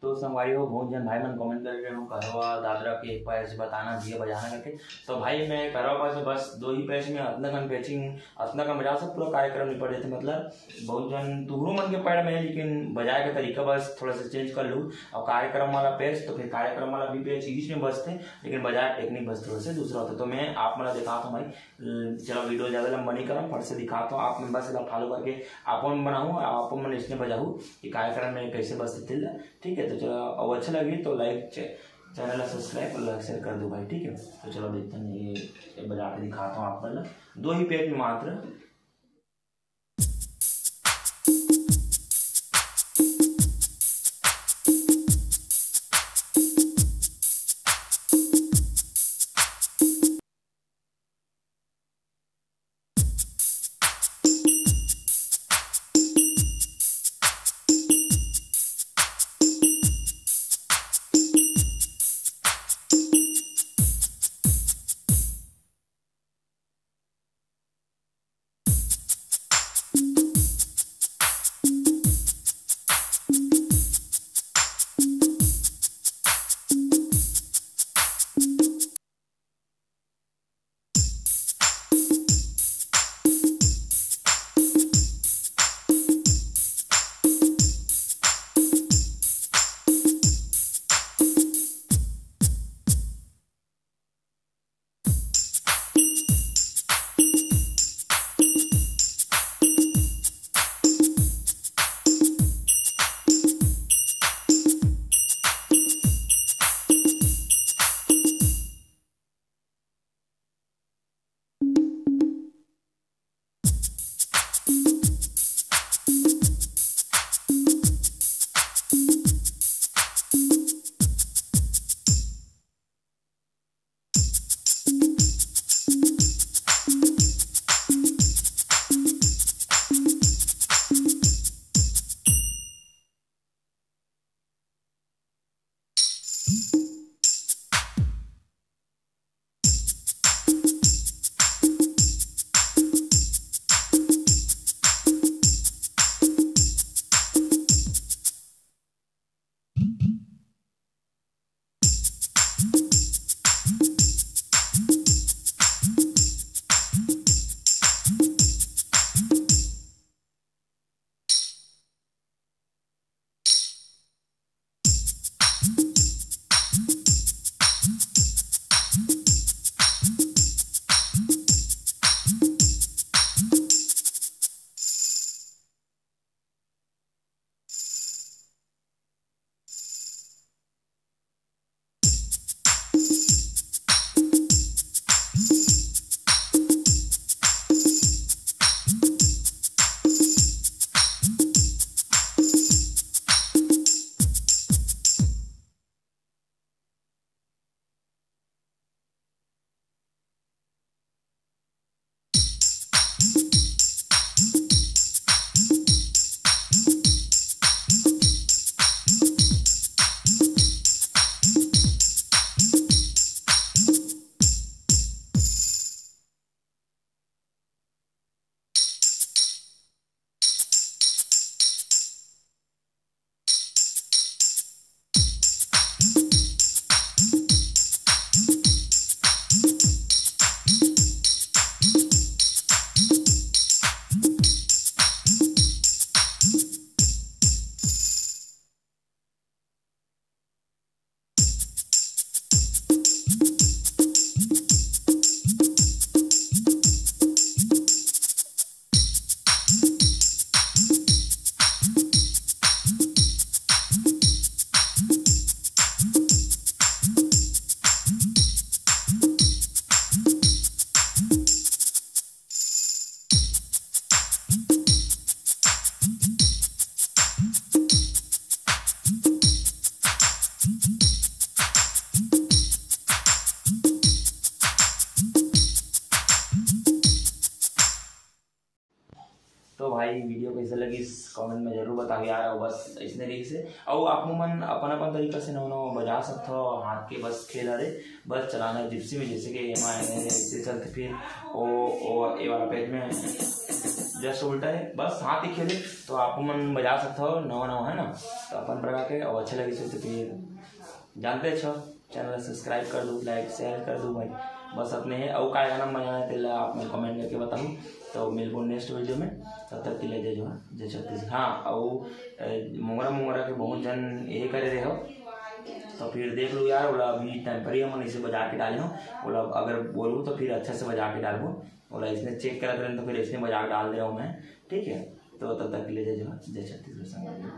तो संगवारी हो बहुत जन भाई मन कमेंट करके हम करवा दादरा के एक पैर से बताना दिए बजाना करके। तो भाई मैं करवा पास बस 2 ही पैच में अतना कम पैचिंग अतना कम बजा सब पूरा कार्यक्रम निपट जाते। मतलब बहुत जन तुहरो मन के पैर में, लेकिन बजाए का तरीका बस थोड़ा सा चेंज कर लूँ। और कार्यक्रम वाला पैच तो फिर कार्यक्रम वाला भी पैच इंग्लिश में बजते, लेकिन बजाय टेक्निक बस थोड़ा से दूसरा होता। तो मैं आप मतलब दिखाता हूँ भाई। चलो वीडियो ज़्यादा लंबा नहीं करूँ, फट से दिखाता हूँ। आप बस फॉलो करके आपन बनाऊँ आपन मन इसमें बजाऊँ कि कार्यक्रम में कैसे बजते थे। ठीक है, तो चलो और अच्छा लगी तो लाइक चैनल सब्सक्राइब और लाइक शेयर कर दो भाई। ठीक है, तो चलो देखते हैं, ये बजा के दिखाता हूँ आप मतलब 2 ही पेट में मात्र। तो भाई वीडियो कैसे लगी कमेंट में जरूर बताओ यार। बस इसने तरीके से और आप मन अपन अपन तरीका से नौ बजा सकते हो हाथ के बस खेल रहे बस चलाना जिप्सी में जैसे कि ऐसे चलते फिर ओ ये वाला पेज में जस्ट उल्टा है, बस हाथ ही खेले तो आप मन बजा सकते हो, नवा नवा है ना। तो अपन प्रकार के और अच्छे लगे तो फिर जानते छो, चैनल सब्सक्राइब कर दो, लाइक शेयर कर दो भाई, बस अपने है। और का गाना मजा आए तो आप मैं कमेंट करके बताऊँ। तो मिलबो नेक्स्ट वीडियो में, तब तक के लिए जय जोहार जय छत्तीसगढ़। हाँ, और मोंगरा के बहुत जन यही करे रहे हो, तो फिर देख लो यार, बोला अभी टेम्परी हम इसे बजा के डाले हो, बोला अगर बोलूँ तो फिर अच्छे से बजा के डालूँ, बोला इसने चेक करा तो फिर इसने बजा के डाल दे रहा हूँ मैं, ठीक है। तो तब तक के लिए जय जोहार जय छत्तीसगढ़ संग।